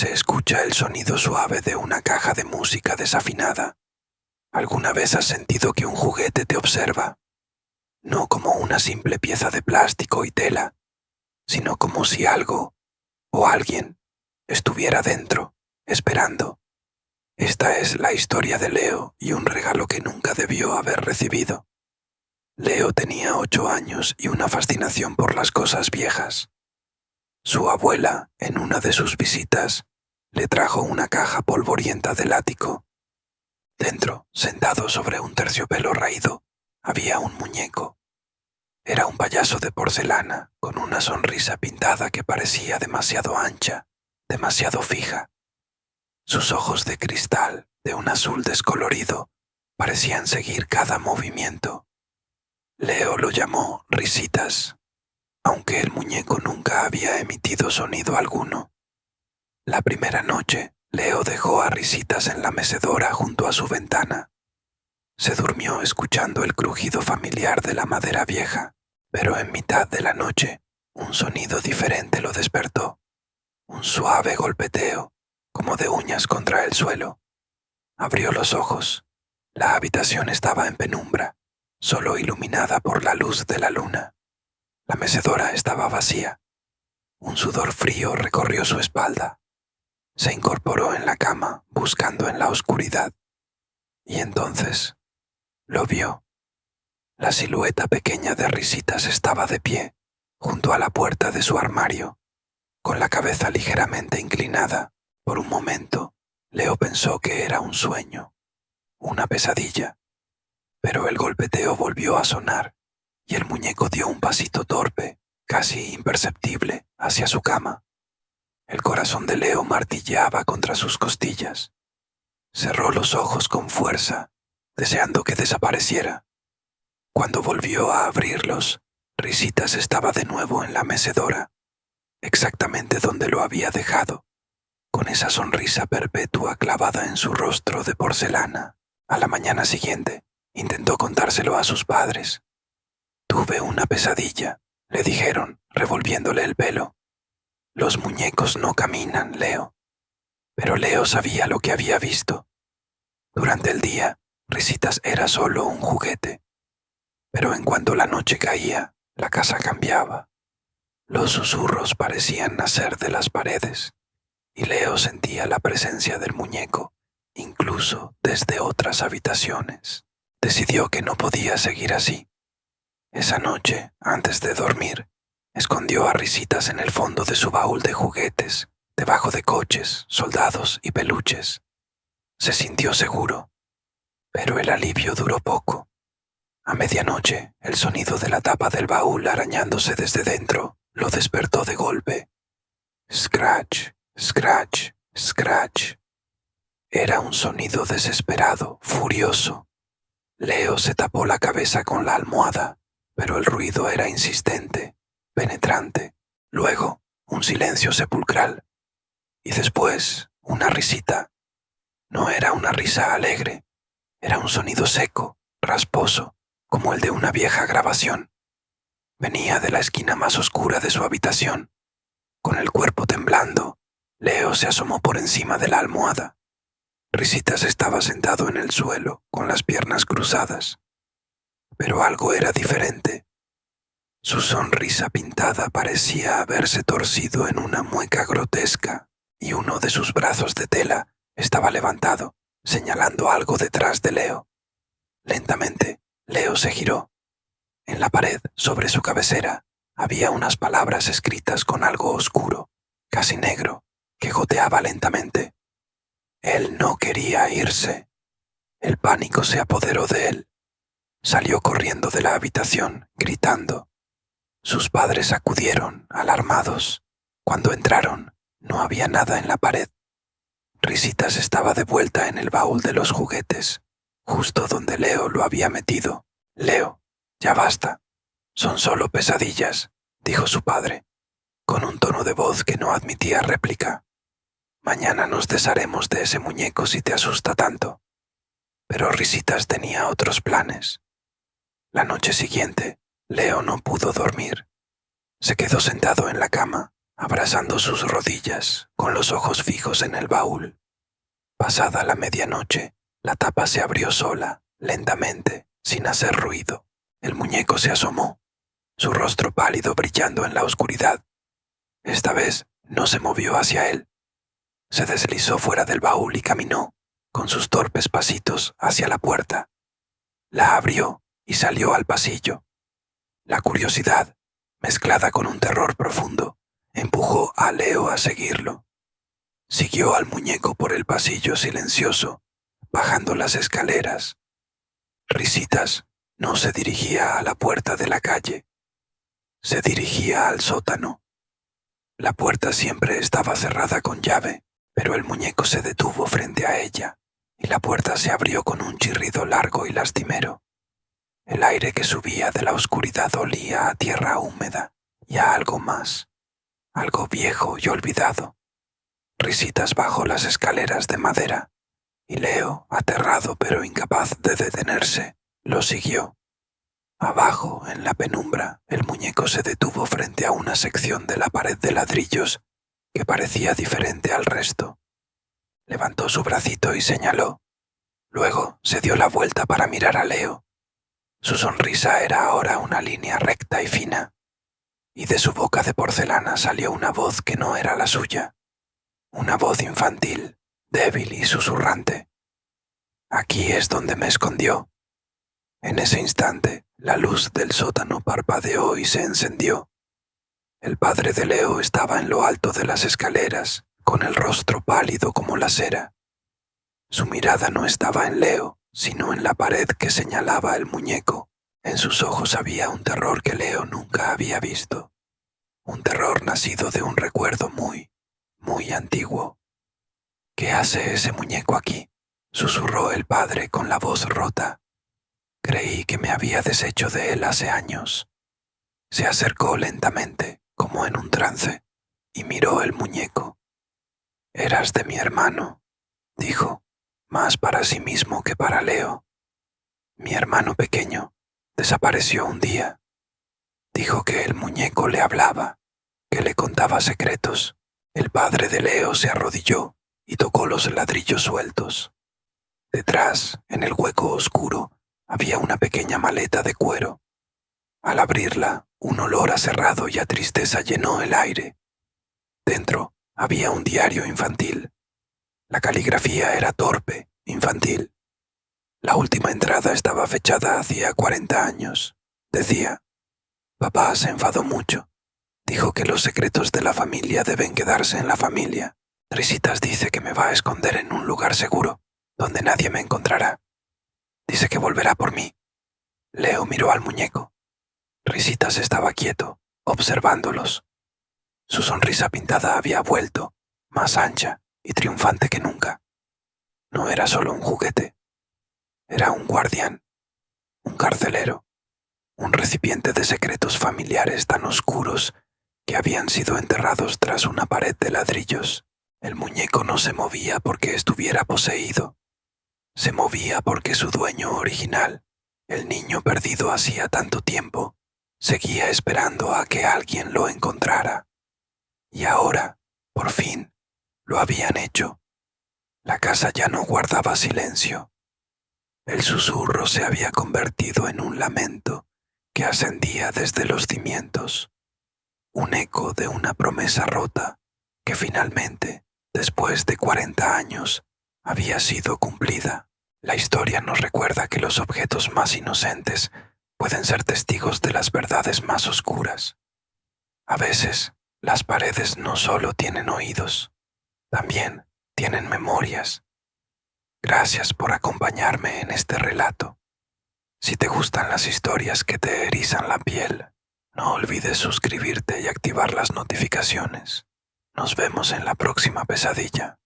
se escucha el sonido suave de una caja de música desafinada. ¿Alguna vez has sentido que un juguete te observa? No como una simple pieza de plástico y tela, sino como si algo o alguien estuviera dentro, esperando. Esta es la historia de Leo y un regalo que nunca debió haber recibido. Leo tenía 8 años y una fascinación por las cosas viejas. Su abuela, en una de sus visitas, le trajo una caja polvorienta del ático. Dentro, sentado sobre un terciopelo raído, había un muñeco. Era un payaso de porcelana, con una sonrisa pintada que parecía demasiado ancha, demasiado fija. Sus ojos de cristal, de un azul descolorido, parecían seguir cada movimiento. Leo lo llamó Risitas, aunque el muñeco nunca había emitido sonido alguno. La primera noche, Leo dejó a Risitas en la mecedora junto a su ventana. Se durmió escuchando el crujido familiar de la madera vieja, pero en mitad de la noche, un sonido diferente lo despertó. Un suave golpeteo, como de uñas contra el suelo. Abrió los ojos. La habitación estaba en penumbra, solo iluminada por la luz de la luna. La mecedora estaba vacía. Un sudor frío recorrió su espalda. Se incorporó en la cama, buscando en la oscuridad. Y entonces lo vio. La silueta pequeña de Risitas estaba de pie, junto a la puerta de su armario, con la cabeza ligeramente inclinada. Por un momento, Leo pensó que era un sueño, una pesadilla. Pero el golpeteo volvió a sonar, y el muñeco dio un pasito torpe, casi imperceptible, hacia su cama. El corazón de Leo martilleaba contra sus costillas. Cerró los ojos con fuerza, deseando que desapareciera. Cuando volvió a abrirlos, Risitas estaba de nuevo en la mecedora, exactamente donde lo había dejado, con esa sonrisa perpetua clavada en su rostro de porcelana. A la mañana siguiente, intentó contárselo a sus padres. «Tuve una pesadilla», le dijeron, revolviéndole el pelo. «Los muñecos no caminan, Leo». Pero Leo sabía lo que había visto. Durante el día, Risitas era solo un juguete. Pero en cuanto la noche caía, la casa cambiaba. Los susurros parecían nacer de las paredes, y Leo sentía la presencia del muñeco, incluso desde otras habitaciones. Decidió que no podía seguir así. Esa noche, antes de dormir, escondió a Risitas en el fondo de su baúl de juguetes, debajo de coches, soldados y peluches. Se sintió seguro, pero el alivio duró poco. A medianoche, el sonido de la tapa del baúl arañándose desde dentro lo despertó de golpe. Scratch, scratch, scratch. Era un sonido desesperado, furioso. Leo se tapó la cabeza con la almohada, pero el ruido era insistente, penetrante. Luego, un silencio sepulcral. Y después, una risita. No era una risa alegre. Era un sonido seco, rasposo, como el de una vieja grabación. Venía de la esquina más oscura de su habitación. Con el cuerpo temblando, Leo se asomó por encima de la almohada. Risitas estaba sentado en el suelo, con las piernas cruzadas. Pero algo era diferente. Su sonrisa pintada parecía haberse torcido en una mueca grotesca, y uno de sus brazos de tela estaba levantado, señalando algo detrás de Leo. Lentamente, Leo se giró. En la pared, sobre su cabecera, había unas palabras escritas con algo oscuro, casi negro, que goteaba lentamente. Él no quería irse. El pánico se apoderó de él. Salió corriendo de la habitación, gritando. Sus padres acudieron, alarmados. Cuando entraron, no había nada en la pared. Risitas estaba de vuelta en el baúl de los juguetes, justo donde Leo lo había metido. «Leo, ya basta. Son solo pesadillas», dijo su padre, con un tono de voz que no admitía réplica. «Mañana nos desharemos de ese muñeco si te asusta tanto». Pero Risitas tenía otros planes. La noche siguiente, Leo no pudo dormir. Se quedó sentado en la cama, abrazando sus rodillas, con los ojos fijos en el baúl. Pasada la medianoche, la tapa se abrió sola, lentamente, sin hacer ruido. El muñeco se asomó, su rostro pálido brillando en la oscuridad. Esta vez no se movió hacia él. Se deslizó fuera del baúl y caminó, con sus torpes pasitos, hacia la puerta. La abrió y salió al pasillo. La curiosidad, mezclada con un terror profundo, empujó a Leo a seguirlo. Siguió al muñeco por el pasillo silencioso, bajando las escaleras. Risitas no se dirigía a la puerta de la calle, se dirigía al sótano. La puerta siempre estaba cerrada con llave, pero el muñeco se detuvo frente a ella, y la puerta se abrió con un chirrido largo y lastimero. El aire que subía de la oscuridad olía a tierra húmeda y a algo más, algo viejo y olvidado. Risitas bajó las escaleras de madera, y Leo, aterrado pero incapaz de detenerse, lo siguió. Abajo, en la penumbra, el muñeco se detuvo frente a una sección de la pared de ladrillos que parecía diferente al resto. Levantó su bracito y señaló. Luego se dio la vuelta para mirar a Leo. Su sonrisa era ahora una línea recta y fina, y de su boca de porcelana salió una voz que no era la suya. Una voz infantil, débil y susurrante. Aquí es donde me escondió. En ese instante, la luz del sótano parpadeó y se encendió. El padre de Leo estaba en lo alto de las escaleras, con el rostro pálido como la cera. Su mirada no estaba en Leo, sino en la pared que señalaba el muñeco. En sus ojos había un terror que Leo nunca había visto. Un terror nacido de un recuerdo muy, muy antiguo. ¿Qué hace ese muñeco aquí?, susurró el padre con la voz rota. Creí que me había deshecho de él hace años. Se acercó lentamente, como en un trance, y miró el muñeco. Eras de mi hermano, dijo, más para sí mismo que para Leo. Mi hermano pequeño desapareció un día. Dijo que el muñeco le hablaba, que le contaba secretos. El padre de Leo se arrodilló y tocó los ladrillos sueltos. Detrás, en el hueco oscuro, había una pequeña maleta de cuero. Al abrirla, un olor a cerrado y a tristeza llenó el aire. Dentro había un diario infantil. La caligrafía era torpe, infantil. La última entrada estaba fechada hacía 40 años. Decía: papá se enfadó mucho. Dijo que los secretos de la familia deben quedarse en la familia. Risitas dice que me va a esconder en un lugar seguro, donde nadie me encontrará. Dice que volverá por mí. Leo miró al muñeco. Risitas estaba quieto, observándolos. Su sonrisa pintada había vuelto, más ancha y triunfante que nunca. No era solo un juguete. Era un guardián, un carcelero, un recipiente de secretos familiares tan oscuros que habían sido enterrados tras una pared de ladrillos. El muñeco no se movía porque estuviera poseído. Se movía porque su dueño original, el niño perdido hacía tanto tiempo, seguía esperando a que alguien lo encontrara. Y ahora, por fin, lo habían hecho. La casa ya no guardaba silencio. El susurro se había convertido en un lamento que ascendía desde los cimientos, un eco de una promesa rota que finalmente, después de 40 años, había sido cumplida. La historia nos recuerda que los objetos más inocentes pueden ser testigos de las verdades más oscuras. A veces, las paredes no solo tienen oídos, también tienen memorias. Gracias por acompañarme en este relato. Si te gustan las historias que te erizan la piel, no olvides suscribirte y activar las notificaciones. Nos vemos en la próxima pesadilla.